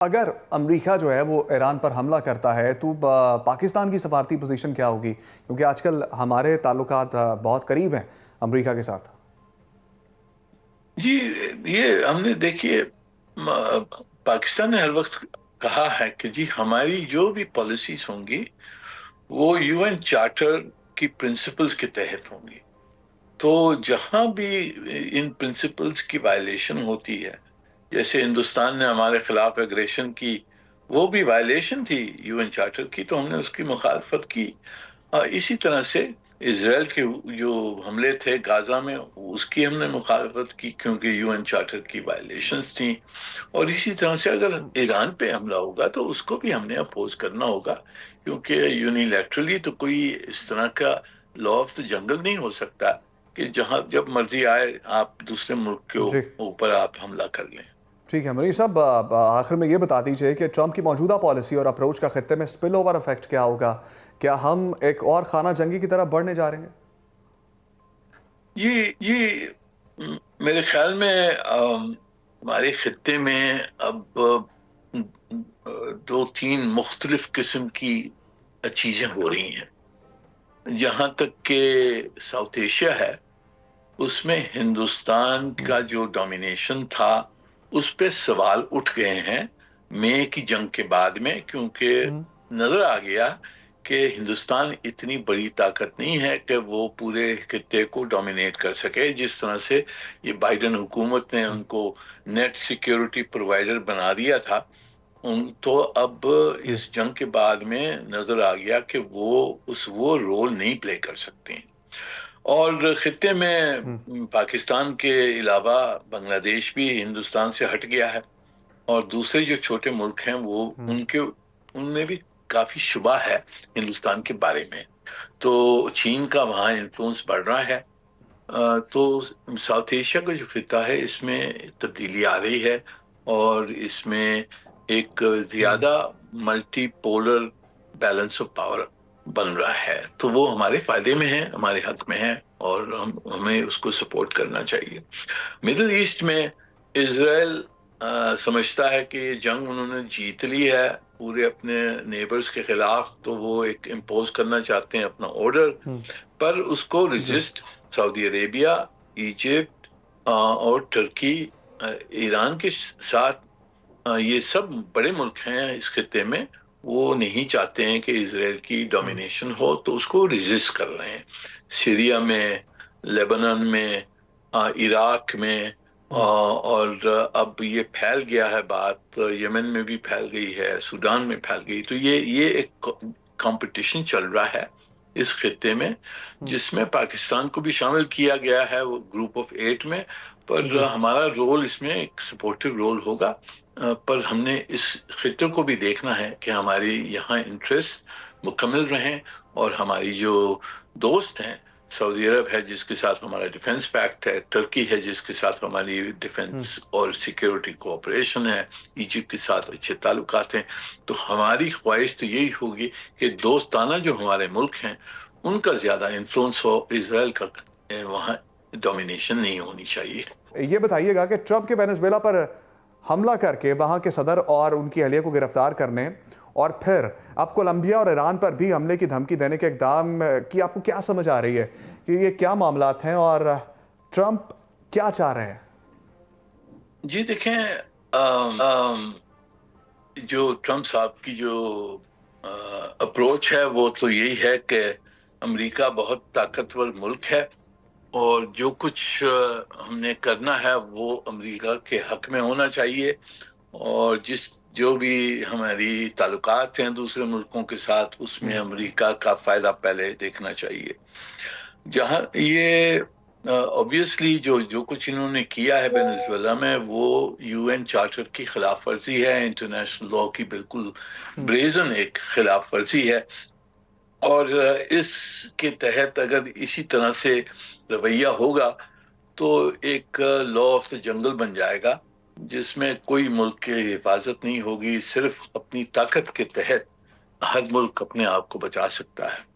اگر امریکہ جو ہے وہ ایران پر حملہ کرتا ہے تو پاکستان کی سفارتی پوزیشن کیا ہوگی؟ کیونکہ آج کل ہمارے تعلقات بہت قریب ہیں امریکہ کے ساتھ۔ جی، یہ ہم نے دیکھیے پاکستان نے ہر وقت کہا ہے کہ جی ہماری جو بھی پالیسیز ہوں گی وہ یو این چارٹر کی پرنسپلز کے تحت ہوں گی۔ تو جہاں بھی ان پرنسپلز کی وائلیشن ہوتی ہے، جیسے ہندوستان نے ہمارے خلاف ایگریشن کی، وہ بھی وائلیشن تھی یو این چارٹر کی، تو ہم نے اس کی مخالفت کی۔ اسی طرح سے اسرائیل کے جو حملے تھے غازہ میں، اس کی ہم نے مخالفت کی کیونکہ یو این چارٹر کی وائلیشنز تھیں۔ اور اسی طرح سے اگر ایران پہ حملہ ہوگا تو اس کو بھی ہم نے اپوز کرنا ہوگا، کیونکہ یونیلیٹرلی تو کوئی اس طرح کا لا آف دا جنگل نہیں ہو سکتا کہ جہاں جب مرضی آئے آپ دوسرے ملک کے جی اوپر آپ حملہ کر لیں۔ ٹھیک ہے منیر صاحب، آخر میں یہ بتا دیجئے کہ ٹرمپ کی موجودہ پالیسی اور اپروچ کا خطے میں سپل اوور افیکٹ کیا ہوگا؟ کیا ہم ایک اور خانہ جنگی کی طرف بڑھنے جا رہے ہیں؟ یہ میرے خیال میں ہمارے خطے میں اب دو تین مختلف قسم کی چیزیں ہو رہی ہیں۔ جہاں تک کہ ساؤتھ ایشیا ہے، اس میں ہندوستان کا جو ڈومینیشن تھا اس پہ سوال اٹھ گئے ہیں مئی کی جنگ کے بعد میں، کیونکہ نظر آ گیا کہ ہندوستان اتنی بڑی طاقت نہیں ہے کہ وہ پورے خطے کو ڈومینیٹ کر سکے، جس طرح سے یہ بائیڈن حکومت نے ان کو نیٹ سیکیورٹی پرووائڈر بنا دیا تھا۔ تو اب جی اس جنگ کے بعد میں نظر آ گیا کہ وہ رول نہیں پلے کر سکتے ہیں۔ اور خطے میں پاکستان کے علاوہ بنگلہ دیش بھی ہندوستان سے ہٹ گیا ہے، اور دوسرے جو چھوٹے ملک ہیں وہ ان میں بھی کافی شبہ ہے ہندوستان کے بارے میں۔ تو چین کا وہاں انفلوئنس بڑھ رہا ہے۔ تو ساؤتھ ایشیا کا جو خطہ ہے اس میں تبدیلی آ رہی ہے، اور اس میں ایک زیادہ multipolar balance of power بن رہا ہے، تو وہ ہمارے فائدے میں ہے، ہمارے حق میں ہے، اور ہمیں اس کو سپورٹ کرنا چاہیے۔ مڈل ایسٹ میں اسرائیل سمجھتا ہے کہ یہ جنگ انہوں نے جیت لی ہے پورے اپنے نیبرز کے خلاف، تو وہ ایک امپوز کرنا چاہتے ہیں اپنا آرڈر، پر اس کو جی ریزسٹ سعودی عربیہ، ایجپٹ اور ترکی، ایران کے ساتھ، یہ سب بڑے ملک ہیں اس خطے میں، وہ نہیں چاہتے ہیں کہ اسرائیل کی ڈومینیشن ہو، تو اس کو ریزسٹ کر رہے ہیں۔ سیریا میں، لیبنان میں، عراق میں، اور اب یہ پھیل گیا ہے بات، یمن میں بھی پھیل گئی ہے، سوڈان میں پھیل گئی، تو یہ ایک کمپٹیشن چل رہا ہے اس خطے میں، جس میں پاکستان کو بھی شامل کیا گیا ہے وہ گروپ آف 8 میں، پر جی ہمارا رول اس میں ایک سپورٹو رول ہوگا۔ پر ہم نے اس خطے کو بھی دیکھنا ہے کہ ہماری یہاں انٹرسٹ مکمل رہیں، اور ہماری جو دوست ہیں، سعودی عرب ہے جس کے ساتھ ہمارا ڈیفنس پیکٹ ہے، ترکی ہے جس کے ساتھ ہماری ڈیفنس اور سیکیورٹی کوآپریشن ہے، ایجپٹ کے ساتھ اچھے تعلقات ہیں، تو ہماری خواہش تو یہی ہوگی کہ دوستانہ جو ہمارے ملک ہیں ان کا زیادہ انفلوئنس ہو، اسرائیل کا وہاں ڈومینیشن نہیں ہونی چاہیے۔ یہ بتائیے گا کہ ٹرمپ کے وینزویلا پر حملہ کر کے وہاں کے صدر اور ان کی اہلیہ کو گرفتار کرنے اور پھر اب کولمبیا اور ایران پر بھی حملے کی دھمکی دینے کے اقدام کی آپ کو کیا سمجھ آ رہی ہے کہ یہ کیا معاملات ہیں اور ٹرمپ کیا چاہ رہے ہیں؟ جی دیکھیں، جو ٹرمپ صاحب کی جو اپروچ ہے وہ تو یہی ہے کہ امریکہ بہت طاقتور ملک ہے، اور جو کچھ ہم نے کرنا ہے وہ امریکہ کے حق میں ہونا چاہیے، اور جو بھی ہماری تعلقات ہیں دوسرے ملکوں کے ساتھ اس میں امریکہ کا فائدہ پہلے دیکھنا چاہیے۔ جہاں یہ obviously جو کچھ انہوں نے کیا ہے وینزویلا میں، وہ یو این چارٹر کی خلاف ورزی ہے، انٹرنیشنل لا کی بالکل بریزن ایک خلاف ورزی ہے، اور اس کے تحت اگر اسی طرح سے رویہ ہوگا تو ایک لا آف دا جنگل بن جائے گا، جس میں کوئی ملک کی حفاظت نہیں ہوگی، صرف اپنی طاقت کے تحت ہر ملک اپنے آپ کو بچا سکتا ہے۔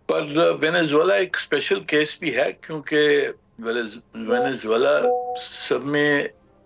پر وینزویلا ایک اسپیشل کیس بھی ہے، کیونکہ وینزویلا سب میں